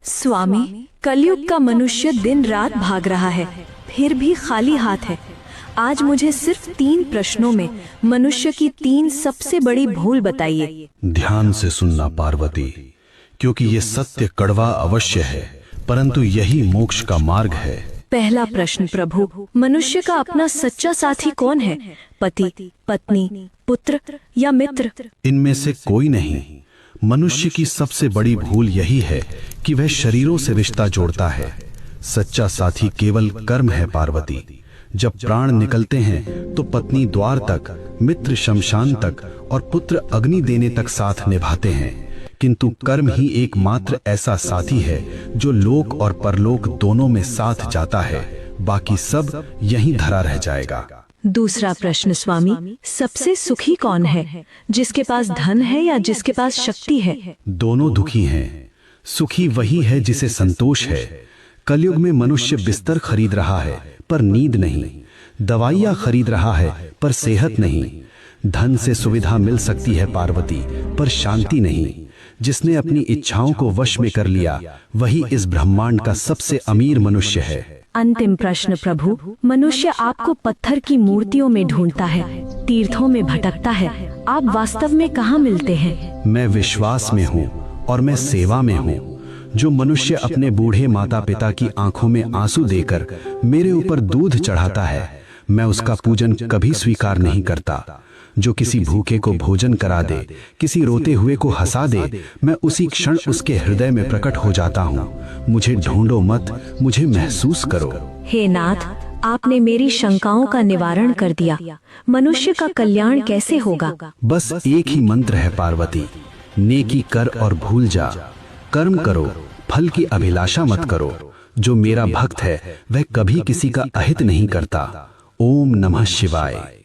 स्वामी, कलयुग का मनुष्य दिन रात भाग रहा है, फिर भी खाली हाथ है। आज मुझे सिर्फ 3 प्रश्नों में मनुष्य की 3 सबसे बड़ी भूल बताइए। ध्यान से सुनना पार्वती, क्योंकि ये सत्य कड़वा अवश्य है, परंतु यही मोक्ष का मार्ग है। पहला प्रश्न प्रभु, मनुष्य का अपना सच्चा साथी कौन है? पति, पत्नी, पुत्र या मित्र? इनमें से कोई नहीं। मनुष्य की सबसे बड़ी भूल यही है कि वह शरीरों से रिश्ता जोड़ता है। सच्चा साथी केवल कर्म है पार्वती। जब प्राण निकलते हैं तो पत्नी द्वार तक, मित्र शमशान तक और पुत्र अग्नि देने तक साथ निभाते हैं, किंतु कर्म ही एकमात्र ऐसा साथी है जो लोक और परलोक दोनों में साथ जाता है। बाकी सब यहीं धरा रह जाएगा। दूसरा प्रश्न स्वामी, सबसे सुखी कौन है? जिसके पास धन है या जिसके पास शक्ति है? दोनों दुखी हैं। सुखी वही है जिसे संतोष है। कलयुग में मनुष्य बिस्तर खरीद रहा है पर नींद नहीं, दवाइयाँ खरीद रहा है पर सेहत नहीं। धन से सुविधा मिल सकती है पार्वती, पर शांति नहीं। जिसने अपनी इच्छाओं को वश में कर लिया वही इस ब्रह्मांड का सबसे अमीर मनुष्य है। अंतिम प्रश्न प्रभु, मनुष्य आपको पत्थर की मूर्तियों में ढूंढता है, तीर्थों में भटकता है, आप वास्तव में कहाँ मिलते हैं? मैं विश्वास में हूँ और मैं सेवा में हूँ। जो मनुष्य अपने बूढ़े माता पिता की आंखों में आंसू देकर मेरे ऊपर दूध चढ़ाता है, मैं उसका पूजन कभी स्वीकार नहीं करता। जो किसी भूखे को भोजन करा दे, किसी रोते हुए को हंसा दे, मैं उसी क्षण उसके हृदय में प्रकट हो जाता हूँ। मुझे ढूंढो मत, मुझे महसूस करो। हे नाथ, आपने मेरी शंकाओं का निवारण कर दिया। मनुष्य का कल्याण कैसे होगा? बस एक ही मंत्र है पार्वती, नेकी कर और भूल जा। कर्म करो, फल की अभिलाषा मत करो। जो मेरा भक्त है वह कभी किसी का अहित नहीं करता। ओम नमः शिवाय।